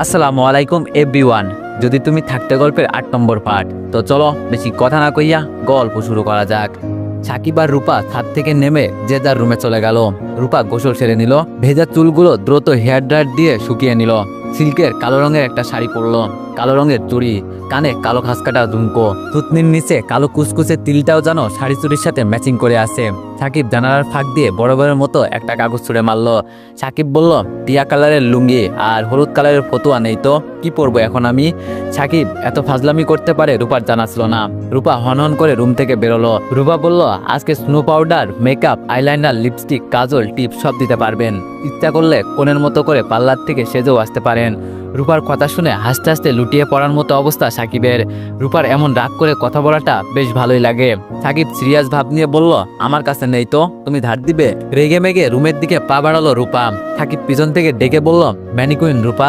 আসসালামু আলাইকুম এভরিওয়ান। যদি তুমি থাকতে গল্পের ৮ নম্বর পার্ট, তো চলো বেশি কথা না কইয়া গল্প শুরু করা যাক। সাকিব আর রূপা ছাদ থেকে নেমে যে যার রুমে চলে গেল। রূপা গোসল সেরে নিল, ভেজা চুলগুলো দ্রুত হেয়ার ড্রায়ার দিয়ে শুকিয়ে নিল। সিল্কের কালো রঙের একটা শাড়ি পরলো, কালো রঙের চুড়ি, কানে কালো খাসকাটা ঝুমকো, থুতনির নিচে কালো কুচকুচে তিলটাও যেন শাড়ি চুড়ির সাথে ম্যাচিং করে আছে। সাকিব জানালার ফাঁক দিয়ে বরাবরের মতো একটা কাগজ ছুঁড়ে মারলো। সাকিব বলল, টিয়া কালারের লুঙ্গি আর হলুদ কালারের ফতুয়া নেই তো, কি পরবো এখন আমি? সাকিব এত ফাজলামি করতে পারে রূপার জানা ছিল না। রূপা হনহন করে রুম থেকে বেরোলো। রূপা বলল, আজকে snow powder, makeup, eyeliner, lipstick, কাজল, টিপ সব দিতে পারবেন। ইচ্ছা করলে কোণের মতো করে পার্লার থেকে সেজেও আসতে পারেন। রূপার কথা শুনে হাসতে হাসতে লুটিয়ে পড়ার মতো অবস্থা সাকিবের। রূপার এমন রাগ করে কথা বলাটা বেশ ভালোই লাগে। সাকিব সিরিয়াস ভাব নিয়ে বলল, আমার কাছে নেই তো, তুমি ধার দিবে? রেগে মেগে রুমের দিকে পা বাড়ালো রূপা। সাকিব পিছন থেকে ডেকে বলল, ম্যানিকুইন রূপা,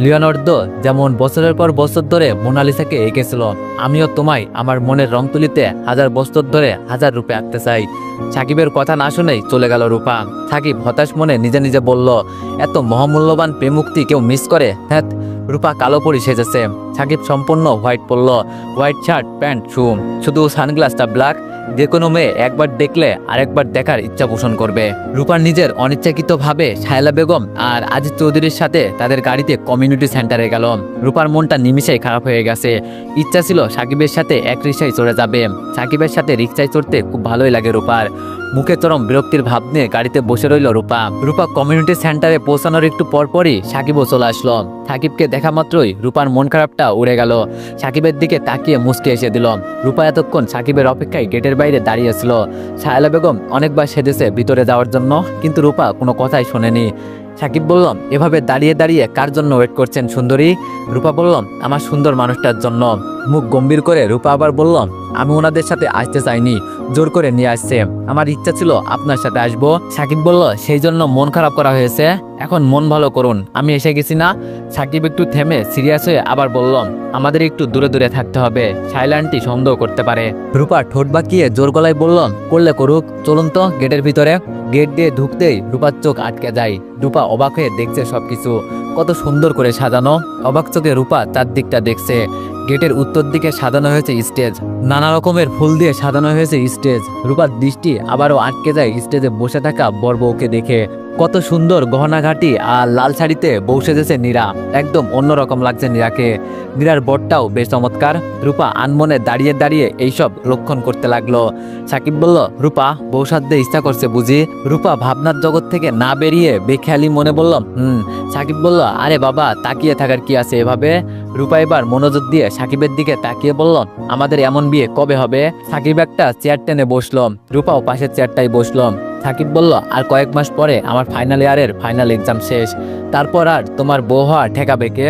লিওনার্দো যেমন বছরের পর বছর ধরে মোনালিসাকে এঁকেছিল, আমিও তোমায় আমার মনের রং তুলিতে 1000 বছর ধরে 1000 রূপে আঁকতে চাই। সাকিবের কথা না শুনেই চলে গেল রূপা। সাকিব হতাশ মনে নিজে নিজে বলল, এত মহামূল্যবান প্রেমুক্তি কেউ মিস করে? হ্যাঁ। রূপা কালো পরি সেজেছে। সাকিব সম্পূর্ণ হোয়াইট পরল, হোয়াইট শার্ট, প্যান্ট, শু, শুধু সানগ্লাসটা ব্ল্যাক। যে কোনো মেয়ে একবার দেখলে আরেকবার দেখার ইচ্ছা পোষণ করবে। রূপার নিজের অনিচ্ছাকৃতভাবে শায়লা বেগম আর আজিজ চৌধুরীর সাথে তাদের গাড়িতে কমিউনিটি সেন্টারে গেল। রূপার মনটা নিমিষেই খারাপ হয়ে গেছে। ইচ্ছা ছিল সাকিবের সাথে এক রিক্সায় চড়ে যাবে। সাকিবের সাথে রিক্সায় চড়তে খুব ভালোই লাগে রূপার। মুখে চরম বিরক্তির ভাব নিয়ে গাড়িতে বসে রইল রূপা। রূপা কমিউনিটি সেন্টারে পৌঁছানোর একটু পরপরই সাকিবও চলে আসলো। সাকিবকে দেখা মাত্রই রূপার মন খারাপটা উড়ে গেল। সাকিবের দিকে তাকিয়ে মুচকে এসে দিল। রূপা এতক্ষণ সাকিবের অপেক্ষায় গেটের বাইরে দাঁড়িয়েছিল। শায়লা বেগম অনেকবার সেজেছে ভিতরে যাওয়ার জন্য, কিন্তু রূপা কোনো কথাই শোনেনি। সাকিব বলল, এভাবে দাঁড়িয়ে দাঁড়িয়ে কার জন্য ওয়েট করছেন সুন্দরী? রূপা বলল, আমার সুন্দর মানুষটার জন্য। মুখ গম্ভীর করে রূপা আবার বলল, আমি ওনাদের সাথে আসতে চাইনি, জোর করে নিয়ে আসছে। আমার ইচ্ছা ছিল আপনার সাথে আসবো। সাকিব বলল, সেই জন্য মন খারাপ করা হয়েছে? এখন মন ভালো করুন, আমি এসে গেছি না। সাকিব একটু থেমে সিরিয়াস হয়ে আবার বলল, আমাদের একটু দূরে দূরে থাকতে হবে, শায়লা আন্টি সন্দেহ করতে পারে। রূপা ঠোঁট বাঁকিয়ে জোর গলায় বলল, করলে করুক, চলুন তো গেটের ভিতরে। গেট দিয়ে ঢুকতেই রূপার চোখ আটকে যায়। রূপা অবাক হয়ে দেখছে সবকিছু কত সুন্দর করে সাজানো। অবাক চোখে রূপা তার দিকটা দেখছে। গেটের উত্তর দিকে সাজানো হয়েছে স্টেজ, নানা রকমের ফুল দিয়ে সাজানো হয়েছে স্টেজ। রূপার দৃষ্টি আবারও আটকে যায় স্টেজে বসে থাকা বর বউকে দেখে। কত সুন্দর গহনাঘাটি আর লাল শাড়িতে বউ সেজেছে নীরা। একদম অন্যরকম লাগছে নীরাকে। নীরার বরটাও বেশ চমৎকার। রূপা আনমনে দাঁড়িয়ে দাঁড়িয়ে এইসব লক্ষণ করতে লাগলো। সাকিব বলল, রূপা বউ সাজতে ইচ্ছা করছে বুঝি? রূপা ভাবনার জগৎ থেকে না বেরিয়ে বেখেয়ালি মনে বলল, সাকিব বলল, আরে বাবা তাকিয়ে থাকার কি আছে এভাবে? রূপা এবার মনোযোগ দিয়ে সাকিবের দিকে তাকিয়ে বলল, আমাদের এমন বিয়ে কবে হবে? সাকিব একটা চেয়ার টেনে বসলো। রূপাও পাশের চেয়ারটাই বসলো। সাকিব বলল, আর কয়েক মাস পরে আমার ফাইনাল ইয়ারের ফাইনাল এক্সাম শেষ, তারপর আর তোমার বউ হওয়া ঠেকাবে কে?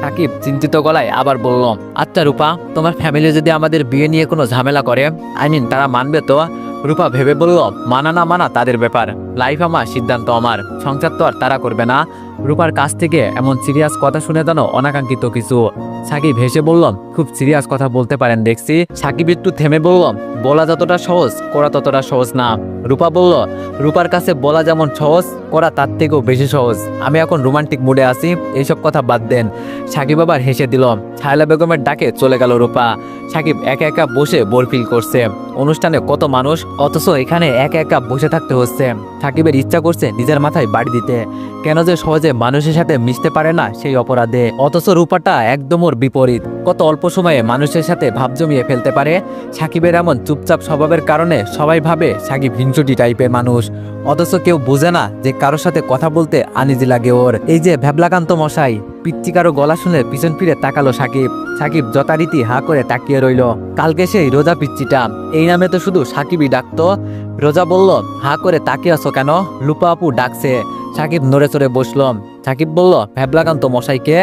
সাকিব চিন্তিত গলায় আবার বলল, আচ্ছা রূপা, তোমার ফ্যামিলি যদি আমাদের বিয়ে নিয়ে কোনো ঝামেলা করে, তারা মানবে তো? রূপা ভেবে বলল, মানা না মানা তাদের ব্যাপার, লাইফ আমার, সিদ্ধান্ত আমার, সংসার তো আর তারা করবে না। রূপার কাছ থেকে এমন সিরিয়াস কথা শুনে যেন অনাকাঙ্ক্ষিত কিছু। সাকিব হেসে বলল, খুব সিরিয়াস কথা বলতে পারেন দেখছি। সাকিব একটু থেমে বলল, বলা যতটা সহজ করা ততটা সহজ না। রূপা বলল, রূপার কাছে বলা যেমন সহজ, করা তার থেকেও বেশি সহজ। আমি এখন রোমান্টিক মুডে আছি, এইসব কথা বাদ দেন। সাকিব আবার হেসে দিল। শায়লা বেগমের ডাকে চলে গেল রূপা। সাকিব একা একা বসে বোর ফিল করছে। অনুষ্ঠানে কত মানুষ, অথচ এখানে একা একা বসে থাকতে হচ্ছে। সাকিবের ইচ্ছা করছে নিজের মাথায় বাড়ি দিতে। কেন যে সহজে মানুষের সাথে মিশতে পারে না সেই অপরাধে। অথচ রূপাটা একদম ওর বিপরীত, কত অল্প সময়ে মানুষের সাথে ভাব জমিয়ে ফেলতে পারে। সাকিবের এমন চুপচাপ স্বভাবের কারণে সবাই ভাবে সাকিব হিংসুটি টাইপের মানুষ, অথচ কেউ বোঝে না যে কারোর সাথে কথা বলতে আনিজি লাগে ওর। এই যে ভ্যাবলাকান্ত মশাই, পিচ্চি কারো গলা শুনে পিছন ফিরে তাকালো সাকিব। সাকিব যথারীতি হা করে তাকিয়ে রইল। কালকে সেই রোজা পিচ্চিটা, এই নামে তো শুধু সাকিবই ডাকতো। রোজা বলল, হা করে তাকিয়ে আছো কেন? লুপা আপু ডাকছে। সাকিব নড়ে চড়ে বসল। সাকিব বলল, ভ্যাবলাকান্ত মশাইকে?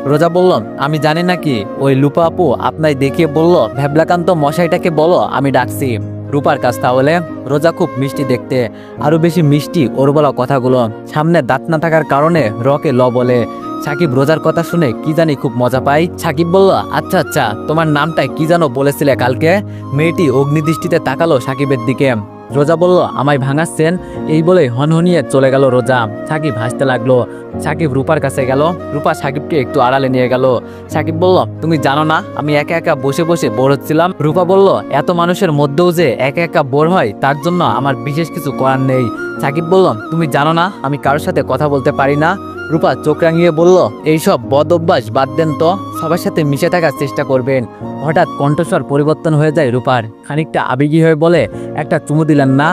রোজা বলল, আমি জানি নাকি, ওই লুপা আপু আপনাই দেখিয়ে বলল ভ্যাবলাকান্ত মশাইটাকে বলো আমি ডাকছি। রূপার কাছ তাহলে? রোজা খুব মিষ্টি দেখতে, আরো বেশি মিষ্টি ওর বলা কথাগুলো। সামনে দাঁত না থাকার কারণে রকে ল বলে। সাকিব রোজার কথা শুনে কি জানি খুব মজা পাই। সাকিব বলল, আচ্ছা আচ্ছা, তোমার নামটা কি জানো বলেছিলে কালকে? মেয়েটি অগ্নিদৃষ্টিতে তাকালো সাকিবের দিকে। রোজা বলল, আমায় ভাঙাচ্ছেন? এই বলে হনহনিয়ে চলে গেল রোজা। সাকিব হাসতে লাগলো। সাকিব রূপার কাছে গেল। রূপা সাকিবকে একটু আড়ালে নিয়ে গেল। সাকিব বলল, তুমি জানো না আমি একা একা বসে বসে বোর হচ্ছিলাম? রূপা বলল, এত মানুষের মধ্যেও যে একা একা বোর হয় তার জন্য আমার বিশেষ কিছু করার নেই। সাকিব বলল, তুমি জানো না আমি কারোর সাথে কথা বলতে পারি না? রূপা চোখ রাঙিয়ে বলল, এইসব বদ অভ্যাস বাদ দেন তো, সবার সাথে মিশে থাকার চেষ্টা করবেন। হঠাৎ কণ্ঠস্বর পরিবর্তন হয়ে যায় রূপার। খানিকটা আবেগী হয়ে বলে, একটা চুমু দিলেন না?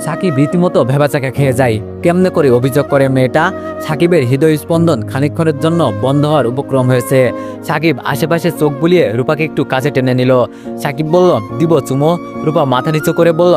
সাকিব রীতিমতো ভেবাচাকা খেয়ে যায়। কেমনে করে অভিযোগ করে মেয়েটা? সাকিবের হৃদয় স্পন্দন খানিকক্ষণের জন্য বন্ধ হওয়ার উপক্রম হয়েছে। সাকিব আশেপাশে চোখ বুলিয়ে রূপাকে একটু কাছে টেনে নিল। সাকিব বলল, দিব চুমো? রূপা মাথা নিচু করে বলল,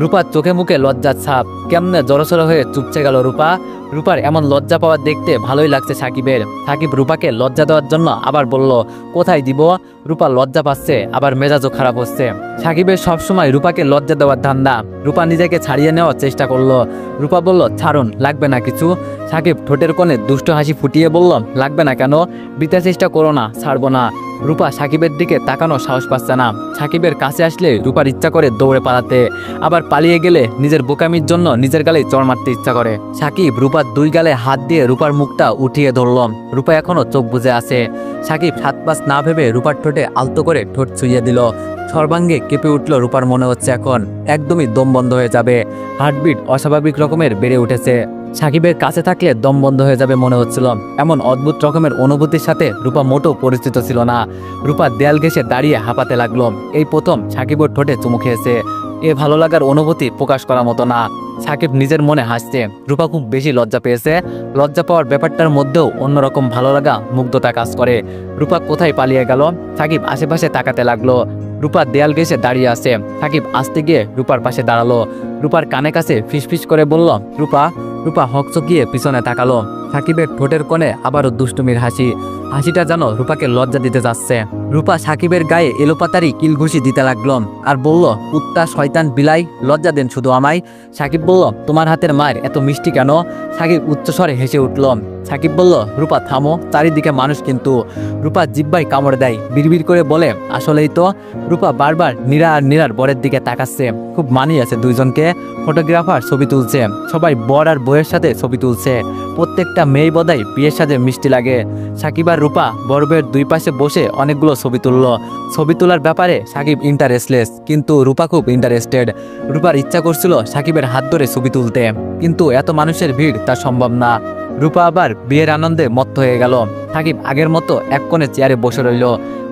রূপার চোখে মুখে লজ্জার ছাপ। কেমনে জড়সড় হয়ে চুপচে গেল রূপা। রূপার এমন লজ্জা পাওয়া দেখতে ভালোই লাগছে সাকিবের। সাকিব রূপাকে লজ্জা দেওয়ার জন্য আবার বলল, কোথায় দিব? রূপা লজ্জা পাচ্ছে, আবার মেজাজও খারাপ হচ্ছে। সাকিবের সবসময় রূপাকে লজ্জা দেওয়ার ধান্দা। রূপা নিজেকে ছাড়িয়ে নেওয়ার চেষ্টা করলো। রূপা বলল, ছাড়ুন, লাগবে না কিছু। সাকিব ঠোঁটের কোণে দুষ্ট হাসি ফুটিয়ে বলল, লাগবে না কেন? বৃথা চেষ্টা করো না, ছাড়বো না। রূপা সাকিবের দিকে তাকানোর সাহস পাচ্ছে না। সাকিবের কাছে আসলে রূপার ইচ্ছা করে দৌড়ে পালাতে, আবার পালিয়ে গেলে নিজের বোকামির জন্য নিজের গালে চড় মারতে ইচ্ছা করে। সাকিব রূপার দুই গালে হাত দিয়ে রূপার মুখটা উঠিয়ে ধরল। রূপা এখনো চোখ বুজে আছে। সাকিব সাত পাঁচ না ভেবে রূপার ঠোঁটে আলতো করে ঠোঁট ছুঁয়ে দিল। সর্বাঙ্গে কেঁপে উঠল রূপার। মনে হচ্ছে এখন একদমই দম বন্ধ হয়ে যাবে। হার্টবিট অস্বাভাবিক রকমের বেড়ে উঠেছে। সাকিবের কাছে থাকলে দম বন্ধ হয়ে যাবে মনে হচ্ছিল। এমন অদ্ভুত রকমের অনুভূতির সাথে রূপা মোটেও পরিচিত ছিল না। রূপা দেয়াল ঘেঁষে দাঁড়িয়ে হাঁপাতে লাগলো। এই প্রথম সাকিবের ঠোঁটে চুমু খেয়েছে। এ ভালো লাগার অনুভূতি প্রকাশ করার মতো না। সাকিব নিজের মনে হাসছে। রূপা খুব বেশি লজ্জা পেয়েছে। লজ্জা পাওয়ার ব্যাপারটার মধ্যেও অন্যরকম ভালো লাগা, মুগ্ধতা কাজ করে। রূপা কোথায় পালিয়ে গেল? সাকিব আশেপাশে তাকাতে লাগলো। রূপা দেয়াল ঘেঁষে দাঁড়িয়ে আছে। সাকিব আসতে গিয়ে রূপার পাশে দাঁড়ালো। রূপার কানে কাছে ফিসফিস করে বলল, রূপা। রূপা হকচকিয়ে পিছনে তাকালো। সাকিবের ঠোঁটের কোণে আবারও দুষ্টুমির হাসি। হাসিটা যেন রূপাকে লজ্জা দিতে যাচ্ছে। রূপা সাকিবের গায়ে এলোপাতারি কিলঘুষি দিতে লাগলো আর বলল, কুত্তা, শয়তান, বিলাই, লজ্জা দেন শুধু আমায়। সাকিব বলল, তোমার হাতের মায়ের এত মিষ্টি কেন? সাকিব উচ্চস্বরে হেসে উঠল। সাকিব বলল, রূপা থামো, চারিদিকে মানুষ কিন্তু। রূপা জিব্বায় কামড় দেয়, বিড়বিড় করে বলে, আসলেই তো। রূপা বারবার নীরা আর নীরার বরের দিকে তাকাচ্ছে। খুব মানিয়ে আছে দুইজনকে। ফটোগ্রাফার ছবি তুলছে। সবাই বর আর বউয়ের সাথে ছবি তুলছে। প্রত্যেকটা মেয়ে বোধহয় বিয়ের সাথে মিষ্টি লাগে। সাকিব আর রূপা বর বউয়ের দুই পাশে বসে অনেকগুলো ছবি তুললো। ছবি তোলার ব্যাপারে সাকিব ইন্টারেস্টলেস, কিন্তু রূপা খুব ইন্টারেস্টেড। রূপার ইচ্ছা করছিল সাকিবের হাত ধরে ছবি তুলতে, কিন্তু এত মানুষের ভিড় তা সম্ভব না। রূপা আবার বিয়ের আনন্দে মত্ত হয়ে গেল। সাকিব আগের মতো এক কোণে চেয়ারে বসে রইল।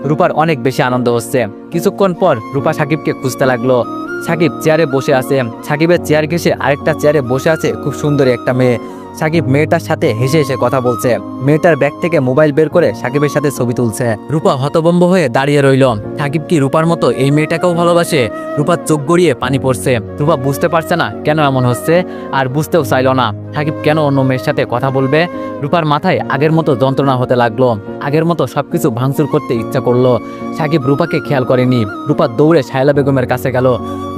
রূপার অনেক বেশি আনন্দ হচ্ছে। কিছুক্ষণ পর রূপা সাকিবকে খুঁজতে লাগলো। সাকিব চেয়ারে বসে আছে। সাকিবের চেয়ার ঘেঁষে আরেকটা চেয়ারে বসে আছে খুব সুন্দরী একটা মেয়ে। সাকিব মেয়েটার সাথে হেসে হেসে কথা বলছে। মেয়েটার ব্যাগ থেকে মোবাইল বের করে সাকিবের সাথে ছবি তুলছে। রূপা হতভম্ব হয়ে দাঁড়িয়ে রইল। সাকিব কি রূপার মতো এই মেয়েটাকেও ভালোবাসে? রূপার চোখ গড়িয়ে পানি পড়ছে। রূপা বুঝতে পারছে না কেন এমন হচ্ছে, আর বুঝতেও চাইল না সাকিব কেন অন্য মেয়ের সাথে কথা বলবে। রূপার মাথায় আগের মতো যন্ত্রণা হতে লাগলো। আগের মতো সবকিছু ভাঙচুর করতে ইচ্ছা করলো। সাকিব রূপাকে খেয়াল করেনি। রূপা দৌড়ে শায়লা বেগমের কাছে গেল।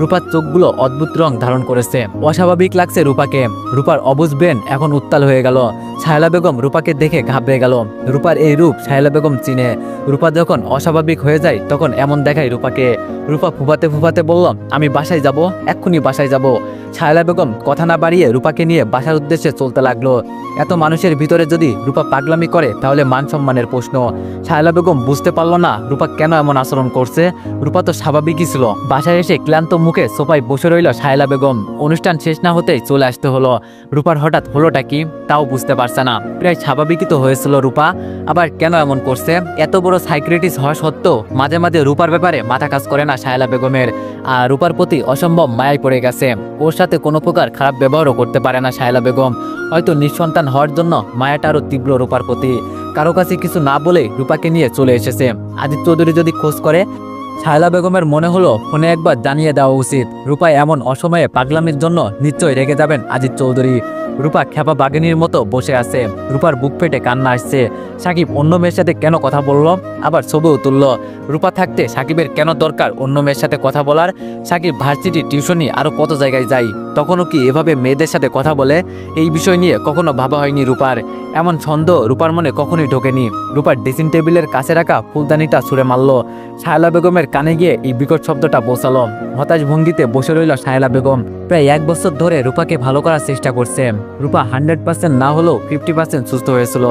রূপার চোখগুলো অদ্ভুত রং ধারণ করেছে। অস্বাভাবিক লাগছে রূপাকে। রূপার অবুঝ ব্রেন এখন উত্তাল হয়ে গেল। শায়লা বেগম রূপাকে দেখে ঘাবড়ে গেল। রূপার এই রূপ শায়লা বেগম চিনে। রূপা যখন অস্বাভাবিক হয়ে যায় তখন এমন দেখায় রূপাকে। রূপা ফুফাতে ফুফাতে বলল, আমি বাসায় যাব, এক্ষুনি বাসায় যাব। শায়লা বেগম কথা না বাড়িয়ে রূপাকে নিয়ে বাসার উদ্দেশ্যে চলতে লাগলো। এত মানুষের ভিতরে যদি রূপা পাগলামি করে তাহলে মান সম্মানের প্রশ্ন। শায়লা বেগম বুঝতে পারলো না রূপা কেন এমন আচরণ করছে। রূপা তো স্বাভাবিকই ছিল। বাসায় এসে ক্লান্ত মুখে সোফায় বসে রইল শায়লা বেগম। অনুষ্ঠান শেষ না হতেই চলে আসতে হলো। রূপার হঠাৎ হলোটা কি তাও বুঝতে পারছে না। প্রায় স্বাভাবিকই তো হয়েছিল রূপা, আবার কেন এমন করছে? এত বড় সাইক্রেটিস্ট হওয়া সত্ত্বেও মাঝে মাঝে রূপার ব্যাপারে মাথা কাজ করে না শায়লা বেগমের। আর রূপার প্রতি অসম্ভব মায়ায় পড়ে গেছে। ওর সাথে কোনো প্রকার খারাপ ব্যবহারও করতে পারে না শায়লা বেগম। হয়তো নিঃসন্তান হওয়ার জন্য মায়াটা আরও তীব্র রূপার প্রতি। কারো কাছে কিছু না বলে রূপাকে নিয়ে চলে এসেছে। আজিজ চৌধুরী যদি খোঁজ করে। শায়লা বেগমের মনে হলো ফোনে একবার জানিয়ে দেওয়া উচিত। রূপা এমন অসময়ে পাগলামির জন্য নিশ্চয়ই রেগে যাবেন আজিজ চৌধুরী। রূপা খেপা বাঘিনীর মতো বসে আছে। রূপার বুক ফেটে কান্না আসছে। সাকিব অন্য মেয়ের সাথে কেন কথা বললো, আবার ছবিও তুললো। রূপা থাকতে সাকিবের কেন দরকার অন্য মেয়ের সাথে কথা বলার? সাকিব ভার্সিটি, টিউশনি আরো কত জায়গায় যাই, তখনও কি এভাবে মেয়েদের সাথে কথা বলে? এই বিষয় নিয়ে কখনো ভাবা হয়নি রূপার। এমন ছন্দ রূপার মনে কখনোই ঢোকেনি। রূপার ড্রেসিং টেবিলের কাছে রাখা ফুলদানিটা ছুঁড়ে মারল। শায়লা বেগমের কানে গিয়ে এই বিকট শব্দটা পৌঁছালো। হতাশ ভঙ্গিতে বসে রইল শায়লা বেগম। প্রায় 1 বছর ধরে রূপাকে ভালো করার চেষ্টা করছে। রূপা 100% না হলেও 50% সুস্থ হয়েছিল।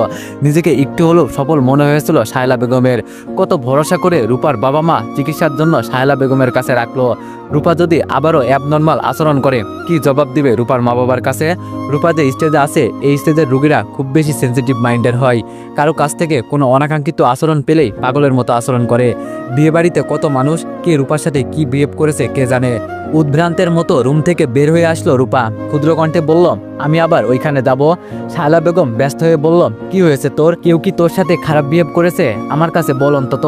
নিজেকে একটু হলেও সফল মনে হয়েছিল শায়লা বেগমের। কত ভরসা করে রূপার বাবা মা চিকিৎসার জন্য শায়লা বেগমের কাছে রাখলো। রূপা যদি আবারও অ্যাবনর্মাল আচরণ করে কি জবাব দিবে রূপার মা বাবার কাছে? রূপা যে স্টেজে আছে, এই স্টেজের রোগীরা খুব বেশি সেন্সিটিভ মাইন্ডের হয়। কারো কাছ থেকে কোনো অনাকাঙ্ক্ষিত আচরণ পেলেই পাগলের মতো আচরণ করে। বিয়েবাড়িতে কত মানুষ কে রূপার সাথে কি বিহেভ করেছে কে জানে। উদ্ভ্রান্তের মতো রুম থেকে বের হয়ে আসলো রূপা। ক্ষুদ্র কণ্ঠে বলল, আমি আবার ওইখানে যাব। শায়লা বেগম ব্যস্ত হয়ে বলল, কি হয়েছে তোর? কেউ কি তোর সাথে খারাপ বিহেভ করেছে? আমার কাছে বল অন্তত।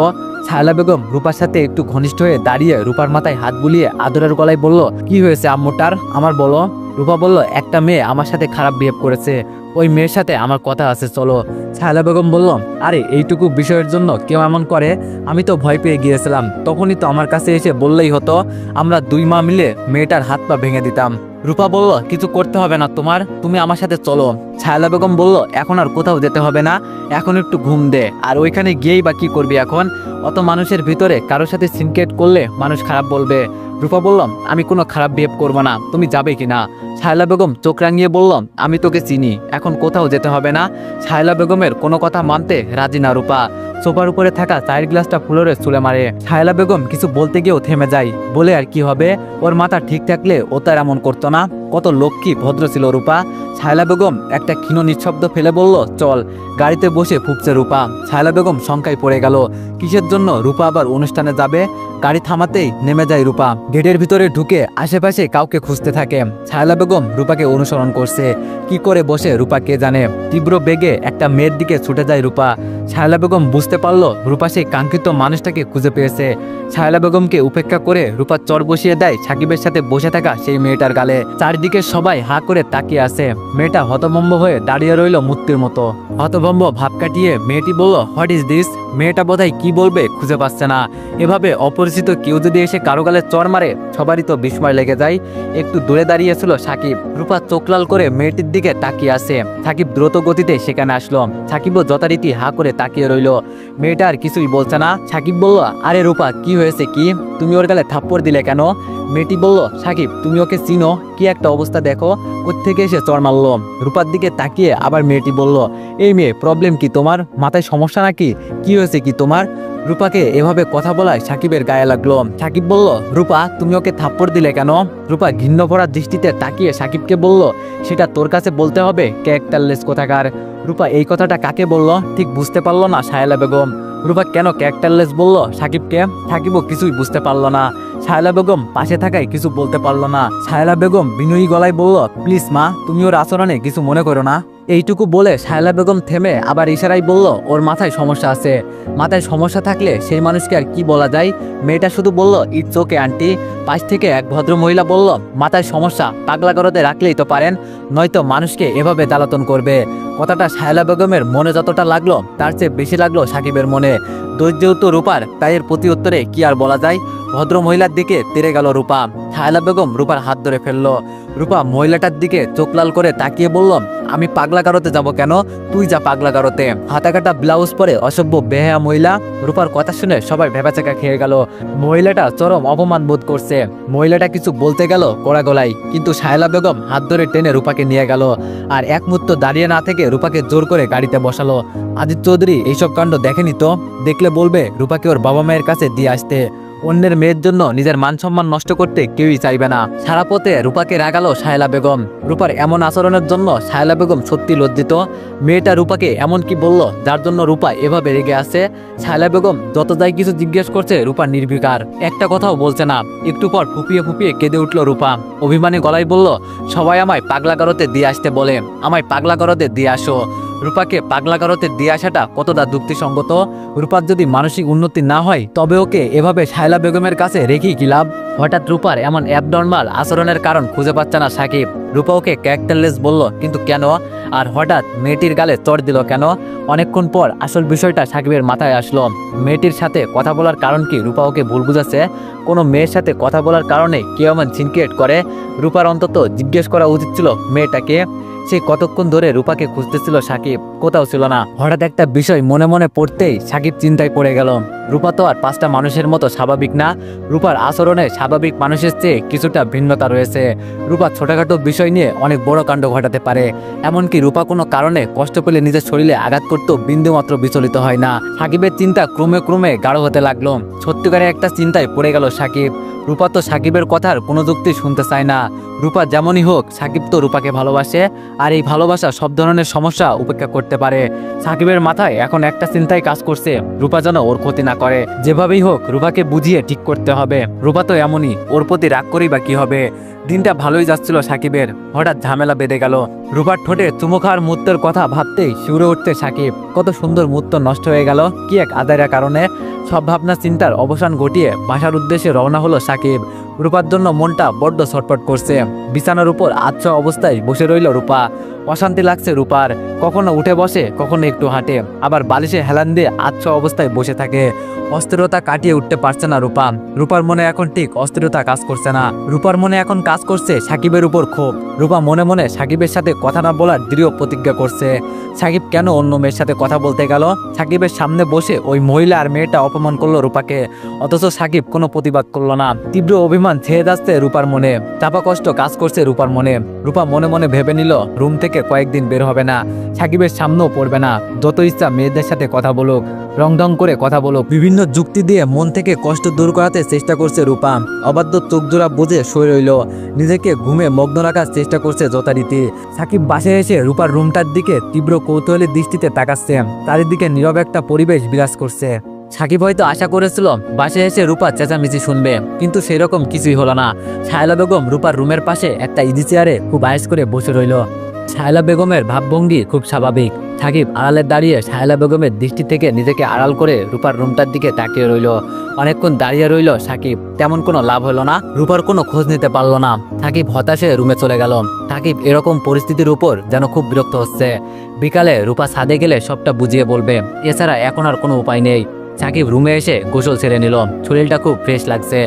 শায়লা বেগম রূপার সাথে একটু ঘনিষ্ঠ হয়ে দাঁড়িয়ে রূপার মাথায় হাত বুলিয়ে আদরের গলায় বলল, কি হয়েছে আম্মুটার, আমার বলো। রূপা বলল, একটা মেয়ে আমার সাথে খারাপ বিহেভ করেছে, ওই মেয়ের সাথে আমার কথা আছে, চলো। শায়লা বেগম বলল, আরে এইটুকু বিষয়ের জন্য কেউ এমন করে? আমি তো ভয় পেয়ে গিয়েছিলাম, তখনই তো আমার কাছে এসে বললেই হতো, আমরা 2 মা মিলে মেয়েটার হাত পা ভেঙে দিতাম। রূপা বলল, কিছু করতে হবে না তোমার, তুমি আমার সাথে চলো। শায়লা বেগম বলল, এখন আর কোথাও যেতে হবে না, এখন একটু ঘুম দে। আর ওইখানে গিয়েই বা কি করবি এখন? অত মানুষের ভিতরে কারোর সাথে সিনক্রেট করলে মানুষ খারাপ বলবে। রূপা বলল, আমি কোনো খারাপ বিহেভ করবো না, তুমি যাবে কিনা? শায়লা বেগম চোখ রাঙিয়ে বলল, আমি তোকে চিনি, এখন কোথাও যেতে হবে না। শায়লা বেগমের কোনো কথা মানতে রাজি না রূপা। সোফার উপরে থাকা চায়ের গ্লাসটা ফ্লোরে ছুঁড়ে মারে। শায়লা বেগম কিছু বলতে গিয়েও থেমে যায়। বলে আর কি হবে, ওর মাথা ঠিক থাকলে ও তার এমন করতো না। কত লক্ষ্মী ভদ্র ছিল রূপা। শায়লা বেগম একটা ক্ষীণ নিঃশব্দ ফেলে বলল, চল। গাড়িতে বসে ফুঁকছে রূপা। শায়লা বেগম শঙ্কায় পড়ে গেল, কিসের জন্য রূপা আবার অনুষ্ঠানে যাবে? গাড়ি থামাতেই নেমে যায় রূপা। গেটের ভিতরে ঢুকে আশেপাশে কাউকে খুঁজতে থাকে। শায়লা বেগম রূপাকে অনুসরণ করছে। কি করে বসে রূপা কে জানে। তীব্র বেগে একটা মেয়ের দিকে ছুটে যায় রূপা। শায়লা বেগম বুঝতে পারলো রূপা সেই কাঙ্ক্ষিত মানুষটাকে খুঁজে পেয়েছে। শায়লা বেগমকে উপেক্ষা করে রূপা চর বসিয়ে দেয় সাকিবের সাথে বসে থাকা সেই মেয়েটার গালে। চারদিকে সবাই হা করে তাকিয়ে আছে। মেয়েটা হতভম্ব হয়ে দাঁড়িয়ে রইল মূর্তির মতো। হতভম্ব ভাব কাটিয়ে মেয়েটি বলল, হোয়াট ইজ দিস? মেয়েটা বোধহয় কি বলবে খুঁজে পাচ্ছে না। এভাবে অপরিচিত কেউ যদি এসে কারো গালে চর মারে সবারই তো বিস্ময় লেগে যায়। একটু দূরে দাঁড়িয়েছিল সাকিব। রূপা চোখ লাল করে মেয়েটির দিকে তাকিয়ে আছে। সাকিব দ্রুত গতিতে সেখানে আসলো। সাকিবও যথারীতি হা করে তাকিয়ে রইল। মেয়েটা আর কিছুই বলছে না। সাকিব বলল, আরে রূপা কি হয়েছে কি? তুমি ওর গালে থাপ্পড় দিলে কেন? মেয়েটি বলল, সাকিব তুমি ওকে চিনো? কি একটা অবস্থা দেখো, কোত্থেকে এসে চর মারলো। রূপার দিকে তাকিয়ে আবার মেয়েটি বলল, এই মেয়ে প্রবলেম কি তোমার? মাথায় সমস্যা নাকি? কি হয়েছে কি তোমার? রূপাকে এভাবে কথা বলায় সাকিবের গায়ে লাগলো। সাকিব বলল, রূপা তুমি ওকে থাপ্পড় দিলে কেন? রূপা ঘৃণ্য ভরা দৃষ্টিতে তাকিয়ে সাকিবকে বলল, সেটা তোর কাছে বলতে হবে, ক্যারেক্টারলেস কোথাকার। রূপা এই কথাটা কাকে বলল ঠিক বুঝতে পারলো না শায়লা বেগম। রূপা কেন ক্যারেক্টারলেস বলল সাকিবকে? সাকিবও কিছুই বুঝতে পারলো না। শায়লা বেগম পাশে থাকায় কিছু বলতে পারলো না। শায়লা বেগম বিনয়ী গলায় বলল, প্লিজ মা, তুমি ওর আচরণে কিছু মনে করো না। এইটুকু বলে শায়লা বেগম থেমে আবার ইশারায় বলল, ওর মাথায় সমস্যা আছে। মাথায় সমস্যা থাকলে সেই মানুষকে আর কি বলা যায়? মেয়েটা শুধু বলল, ইটস ওকে আন্টি। পাশ থেকে এক ভদ্র মহিলা বলল, মাথায় সমস্যা পাগলা গরদে রাখলেই তো পারেন, নয়তো মানুষকে এভাবে জ্বালাতন করবে। কথাটা শায়লা বেগমের মনে যতটা লাগলো তার চেয়ে বেশি লাগলো সাকিবের মনে। দৈর্যত রূপার তাই এর প্রতি উত্তরে কি আর বলা যায়। ভদ্র মহিলার দিকে তেড়ে গেল রূপা। শায়লা বেগম রূপার হাত ধরে ফেললো। রূপা মহিলাটার দিকে চোখ লাল করে তাকিয়ে বলল, আমি পাগলা গারোতে যাব কেন? তুই যা পাগলা গারোতে। হাতাকাটা ব্লাউজ পরে অসভ্য বেহায়া মহিলা। রূপার কথা শুনে সবাই ভেবাচাকা খেয়ে গেল। মহিলাটা চরম অপমান বোধ করছে। মহিলাটা কিছু বলতে গেল কড়া গলায়, কিন্তু শায়লা বেগম হাত ধরে টেনে রূপাকে নিয়ে গেল। আর এক মুহূর্ত দাঁড়িয়ে না থেকে রূপাকে জোর করে গাড়িতে বসালো। আদিত্য চৌধুরী এইসব কাণ্ড দেখেনি তো? দেখলে বলবে রূপাকে ওর বাবা মায়ের কাছে দিয়ে আসতে। অন্যের মেয়ের জন্য নিজের মান সম্মান নষ্ট করতে কেউই চাইবে না। সারা পথে রূপাকে রাগালো শায়লা বেগম। রূপার এমন আচরণের জন্য শায়লা বেগম সত্যি লজ্জিত। মেয়েটা রূপাকে এমন কি বলল যার জন্য রূপা এভাবে রেগে আছে? শায়লা বেগম যত যাই কিছু জিজ্ঞেস করছে রূপা নির্বিকার, একটা কথাও বলছে না। একটু পর ফুপিয়ে ফুপিয়ে কেঁদে উঠল রূপা। অভিমানী গলায় বলল, সবাই আমায় পাগলা গারোতে দিয়ে আসতে বলে, আমায় পাগলা গারোতে দিয়ে আসো। রূপাকে পাগলা গারদে দিয়ে আসাটা কতটা যুক্তিসঙ্গত? রূপার যদি মানসিক উন্নতি না হয় তবে ওকে এভাবে শায়লা বেগমের কাছে রেখেই কি লাভ? হঠাৎ রূপার এমন অ্যাবনর্মাল আচরণের কারণ খুঁজে পাচ্ছে না সাকিব। রূপা ওকে ক্যারেক্টারলেস বলল, কিন্তু কেন? আর হঠাৎ মেয়েটির গালে চড় দিল কেন? অনেকক্ষণ পর আসল বিষয়টা সাকিবের মাথায় আসলো। মেয়েটির সাথে কথা বলার কারণ কি রূপা ওকে ভুল বুঝাচ্ছে? কোনো মেয়ের সাথে কথা বলার কারণে কেউ এমন সিনক্রিয়েট করে? রূপার অন্তত জিজ্ঞেস করা উচিত ছিল মেয়েটাকে। সে কতক্ষণ ধরে রূপাকে খুঁজতেছিল সাকিব, কোথাও ছিল না। হঠাৎ একটা বিষয় মনে মনে পড়তেই সাকিব চিন্তায় পড়ে গেল। রূপা তো আর পাঁচটা মানুষের মতো স্বাভাবিক না। রূপার আচরণে স্বাভাবিক মানুষের চেয়ে কিছুটা ভিন্নতা রয়েছে। রূপা ছোটখাটো বিষয় নিয়ে অনেক বড় কাণ্ড ঘটাতে পারে। এমনকি রূপা কোনো কারণে কষ্ট পেলে নিজের শরীরে আঘাত করতেও বিন্দুমাত্র বিচলিত হয় না। সাকিবের চিন্তা ক্রমে ক্রমে গাঢ় হতে লাগলো। সত্যিকারে একটা চিন্তায় পড়ে গেল সাকিব। রূপা তো সাকিবের কথার কোনো যুক্তি শুনতে চায় না। রূপা যেমনই হোক, সাকিব তো রূপাকে ভালোবাসে, আর এই ভালোবাসা সব ধরনের সমস্যা উপেক্ষা করতে পারে। সাকিবের মাথায় এখন একটা চিন্তাই কাজ করছে, রূপা যেন ওর ক্ষতি না করে। যেভাবেই হোক রূপাকে বুঝিয়ে ঠিক করতে হবে। রূপা তো এমনই, ওর প্রতি রাগ করেই বা কি হবে? দিনটা ভালোই যাচ্ছিল সাকিবের, হঠাৎ ঝামেলা বেঁধে গেল। রূপার ঠোঁটে চুমু খাওয়ার মুহূর্তের কথা ভাবতেই শিউরে উঠতে সাকিব। কত সুন্দর মুহূর্ত নষ্ট হয়ে গেল কি এক আদায়ের কারণে। সব ভাবনা চিন্তার অবসান ঘটিয়ে বাসার উদ্দেশ্যে রওনা হলো সাকিব। রূপার জন্য মনটা বড্ড ছটফট করছে। বিছানার উপর আচ্ছা অবস্থায় বসে রইল রূপা। অশান্তি লাগছে রূপার। কখনো উঠে বসে, কখনো একটু হাঁটে, আবার বালিশে হেলান দিয়ে আচ্ছা অবস্থায় বসে থাকে। অস্থিরতা কাটিয়ে উঠতে পারছে না রূপা। রূপার মনে এখন ঠিক অস্থিরতা কাজ করছে না। রূপার মনে এখন কাজ করছে সাকিবের উপর ক্ষোভ। রূপা মনে মনে সাকিবের সাথে কথা না বলার দৃঢ় প্রতিজ্ঞা করছে। সাকিব কেন অন্য মেয়ের সাথে কথা বলতে গেল? সাকিবের সামনে বসে ওই মহিলা আর মেয়েটা অপমান করলো রূপাকে, অথচ সাকিব কোনো প্রতিবাদ করলো না। তীব্র অভিমান ছেয়ে যাচ্ছে রূপার মনে, চাপা কষ্ট কাজ করছে রূপার মনে। রূপা মনে মনে ভেবে নিল রুম থেকে কয়েকদিন বের হবে না, সাকিবের সামনেও পড়বে না। যত ইচ্ছা মেয়েদের সাথে কথা বলুক, রং করে কথা বলুক, বিভিন্ন যুক্তি দিয়ে মন থেকে কষ্ট দূর করাতে চেষ্টা করছে রূপা। অবাধ্য চোখজোড়া বুঝে শুয়ে রইল, নিজেকে ঘুমে মগ্ন রাখার চেষ্টা করছে যথারীতি। সাকিব বাসায় এসে রূপার রুমটার দিকে তীব্র কৌতূহলী দৃষ্টিতে তাকাচ্ছে। চারিদিকে নীরব একটা পরিবেশ বিরাজ করছে। সাকিব হয়তো আশা করেছিল বাসায় এসে রূপা চেঁচামেচি শুনবে, কিন্তু সেরকম কিছুই হলো না। শায়লা বেগম রূপার রুমের পাশে একটা ইজি চেয়ারে খুব আয়েস করে বসে রইল। শায়লা বেগমের ভাবভঙ্গি খুব স্বাভাবিক। সাকিব আড়ালে দাঁড়িয়ে শায়লা বেগমের দৃষ্টি থেকে নিজেকে আড়াল করে রূপার রুমটার দিকে তাকিয়ে রইল। অনেকক্ষণ দাঁড়িয়ে রইল সাকিব, তেমন কোনো লাভ হলো না। রূপার কোনো খোঁজ নিতে পারলো না। সাকিব হতাশে রুমে চলে গেল। সাকিব এরকম পরিস্থিতির উপর যেন খুব বিরক্ত হচ্ছে। বিকালে রূপা ছাদে গেলে সবটা বুঝিয়ে বলবে, এছাড়া এখন আর কোনো উপায় নেই। সাকিব রুমে এসে গোসল ছেড়ে নিল। শরীরটা খুব ফ্রেশ লাগছে।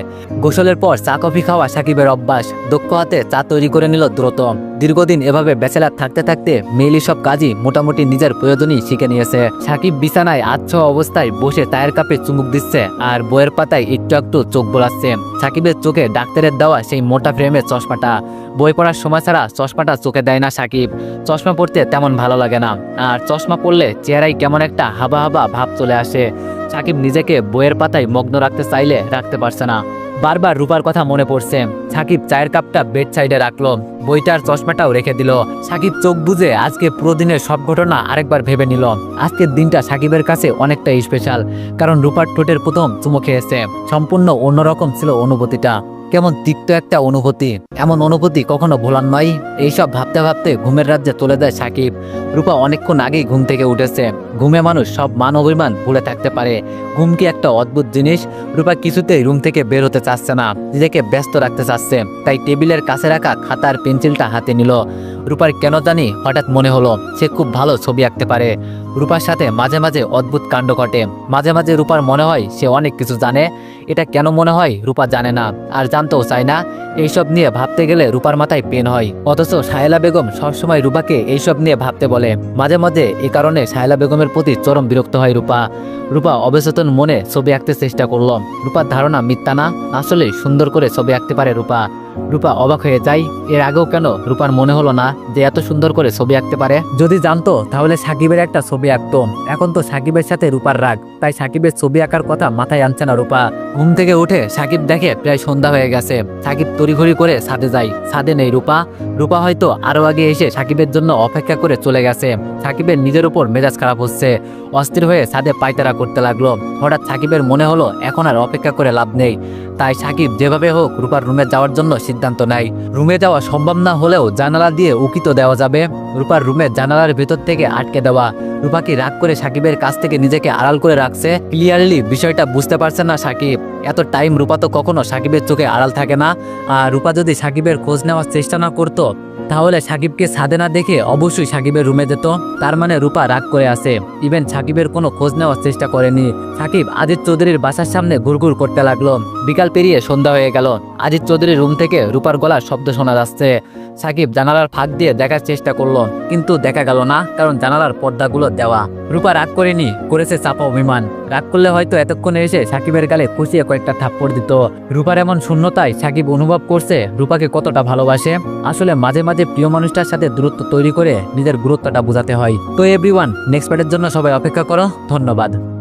গোসলের পর চা কফি খাওয়া সাকিবের অভ্যাস। দক্ষ হাতে চা তৈরি করে নিল দ্রুত। দীর্ঘদিন এভাবে ব্যাচেলার থাকতে থাকতে মেইলি সব কাজই মোটামুটি নিজের প্রয়োজনই শিখে নিয়েছে। সাকিব বিছানায় আচ্ছ অবস্থায় বসে চায়ের কাপে চুমুক দিচ্ছে আর বইয়ের পাতায় একটু একটু চোখ বোলাচ্ছে। সাকিবের চোখে ডাক্তারের দেওয়া সেই মোটা ফ্রেমের চশমাটা। বই পড়ার সময় ছাড়া চশমাটা চোখে দেয় না সাকিব। চশমা পড়তে তেমন ভালো লাগে না, আর চশমা পড়লে চেহারায় কেমন একটা হাবা হাবা ভাব চলে আসে। সাকিব নিজেকে বইয়ের পাতায় মগ্ন রাখতে চাইলে রাখতে পারছে না। বারবার রূপার কথা মনে পড়ছে। সাকিব চায়ের কাপটা বেড সাইডে রাখলো, বইটার চশমাটাও রেখে দিল। সাকিব চোখ বুজে আজকে পুরো দিনের সব ঘটনা আরেকবার ভেবে নিল। আজকের দিনটা সাকিবের কাছে অনেকটা স্পেশাল, কারণ রূপার ঠোঁটের প্রথম চুমু খেয়েছে। সম্পূর্ণ অন্যরকম ছিল অনুভূতিটা, কেমন তিক্ত একটা অনুভূতি। এমন অনুভূতি কখনো ভোলার নয়। এইসব ভাবতে ভাবতে ঘুমের রাজ্যে চলে যায় সাকিব। রূপা অনেকক্ষণ আগেই ঘুম থেকে উঠেছে। ঘুমে মানুষ সব মান অভিমান ভুলে থাকতে পারে। ঘুম কি একটা অদ্ভুত জিনিস। রূপা কিছুতেই রুম থেকে বের হতে চাচ্ছে না, নিজেকে ব্যস্ত রাখতে চাচ্ছে। তাই টেবিলের কাছে রাখা খাতার পেন্সিলটা হাতে নিল। রূপার কেন জানি হঠাৎ মনে হলো সে খুব ভালো ছবি আঁকতে পারে। রূপার সাথে মাঝে মাঝে অদ্ভুত কাণ্ড ঘটে। মাঝে মাঝে রূপার মনে হয় সে অনেক কিছু জানে। এটা কেন মনে হয় রূপা জানে না, আর জানতেও চায় না। এইসব নিয়ে ভাবতে গেলে রূপার মাথায় পেন হয়। অথচ শায়লা বেগম সবসময় রূপাকে এইসব নিয়ে ভাবতে বলে। মাঝে মাঝে এই কারণে শায়লা বেগমের প্রতি চরম বিরক্ত হয় রূপা। রূপা অবচেতন মনে ছবি আঁকতে চেষ্টা করল। রূপার ধারণা মিথ্যা না, আসলে সুন্দর করে ছবি আঁকতে পারে রূপা। রূপা অবাক হয়ে যায়। এর আগেও কেন রূপার মনে হলো না যে এত সুন্দর করে ছবি আঁকতে পারে? যদি জানতো তাহলে সাকিবের একটা ছবি আঁকতো। এখন তো সাকিবের সাথে রূপার রাগ, তাই সাকিবের ছবি আঁকার কথা মাথায় আনছে না রূপা। ঘুম থেকে উঠে সাকিব দেখে প্রায় সন্ধ্যা হয়ে গেছে। সাকিব তড়িঘড়ি করে ছাদে যায়। ছাদে নেই রূপা। রূপা হয়তো আরো আগে এসে সাকিবের জন্য অপেক্ষা করে চলে গেছে। সাকিবের নিজের উপর মেজাজ খারাপ হচ্ছে। অস্থির হয়ে ছাদে পায়তারা করতে লাগলো। হঠাৎ সাকিবের মনে হলো এখন আর অপেক্ষা করে লাভ নেই। তাই সাকিব যেভাবে হোক রূপার রুমে যাওয়ার জন্য সিদ্ধান্ত নেয়। রুমে যাওয়া সম্ভব না হলেও জানালা দিয়ে উকি তো দেওয়া যাবে। রূপার রুমের জানালার ভেতর থেকে আটকে দেওয়া। রূপা কি রাগ করে সাকিবের কাছ থেকে নিজেকে আড়াল করে রাখছে? ক্লিয়ারলি বিষয়টা বুঝতে পারছে না সাকিব। এত টাইম রূপা তো কখনো সাকিবের চোখে আড়াল থাকে না। আর রূপা যদি সাকিবের খোঁজ নেওয়ার চেষ্টা না করতো তাহলে সাকিবকে ছাদে না দেখে অবশ্যই সাকিবের রুমে যেত। তার মানে রূপা রাগ করে আছে। ইভেন সাকিবের কোনো খোঁজ নেওয়ার চেষ্টা করেনি। সাকিব আজিজ চৌধুরীর বাসার সামনে ঘুরঘুর করতে লাগলো। বিকাল পেরিয়ে সন্ধ্যা হয়ে গেল। আজিজ চৌধুরীর রুম থেকে রূপার গলার শব্দ শোনা যাচ্ছে। সাকিব জানালার ফাঁক দিয়ে দেখার চেষ্টা করলো, কিন্তু দেখা গেল না, কারণ জানালার পর্দাগুলো দেওয়া। রূপা রাগ করেনি, করেছে চাপা অভিমান। রাগ করলে হয়তো এতক্ষণে এসে সাকিবের গালে কষিয়ে কয়েকটা থাপ্পড় দিত। রূপার এমন শূন্যতায় সাকিব অনুভব করছে রূপাকে কতটা ভালোবাসে। আসলে মাঝে মাঝে প্রিয় মানুষটার সাথে দূরত্ব তৈরি করে নিজের গুরুত্বটা বোঝাতে হয়। তো এভরিওয়ান, নেক্সট পার্টের জন্য সবাই অপেক্ষা করো। ধন্যবাদ।